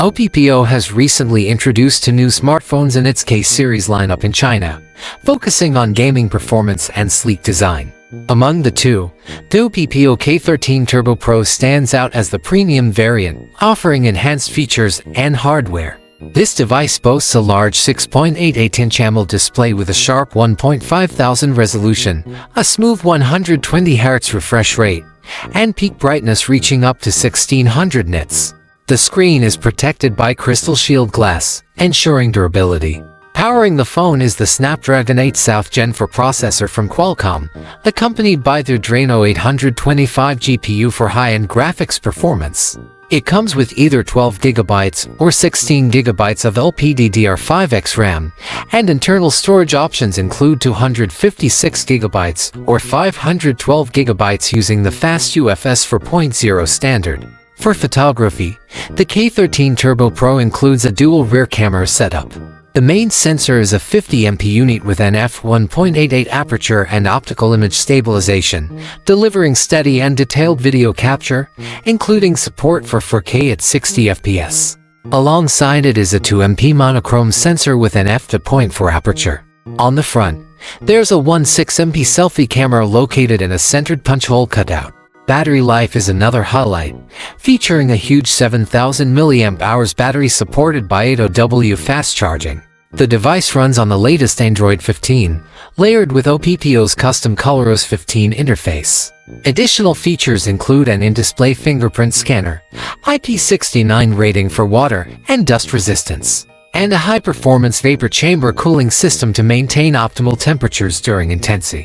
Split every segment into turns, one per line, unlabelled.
Oppo has recently introduced two new smartphones in its K series lineup in China, focusing on gaming performance and sleek design. Among the two, the Oppo K13 Turbo Pro stands out as the premium variant, offering enhanced features and hardware. This device boasts a large 6.88-inch AMOLED display with a sharp 1.5000 resolution, a smooth 120Hz refresh rate, and peak brightness reaching up to 1600 nits. The screen is protected by crystal shield glass, ensuring durability. Powering the phone is the Snapdragon 8 South Gen 4 processor from Qualcomm, accompanied by the Adreno 825 GPU for high-end graphics performance. It comes with either 12GB or 16GB of LPDDR5X RAM, and internal storage options include 256GB or 512GB using the fast UFS 4.0 standard. For photography, the K13 Turbo Pro includes a dual rear camera setup. The main sensor is a 50MP unit with an f1.88 aperture and optical image stabilization, delivering steady and detailed video capture, including support for 4K at 60fps. Alongside it is a 2MP monochrome sensor with an f2.4 aperture. On the front, there's a 16MP selfie camera located in a centered punch hole cutout. Battery life is another highlight, featuring a huge 7000 mAh battery supported by 800W fast charging. The device runs on the latest Android 15, layered with Oppo's custom ColorOS 15 interface. Additional features include an in-display fingerprint scanner, IP69 rating for water and dust resistance, and a high-performance vapor chamber cooling system to maintain optimal temperatures during intense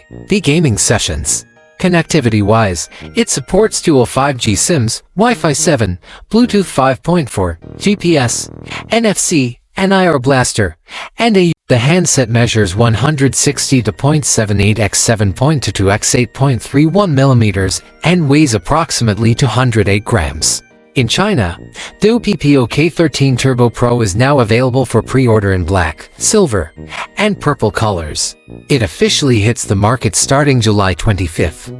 gaming sessions. Connectivity-wise, it supports dual 5G SIMs, Wi-Fi 7, Bluetooth 5.4, GPS, NFC, and IR Blaster, and the handset measures 160.78 x 7.22 x 8.31 mm and weighs approximately 208 grams. In China, the Oppo K13 Turbo Pro is now available for pre-order in black, silver, and purple colors. It officially hits the market starting July 25th.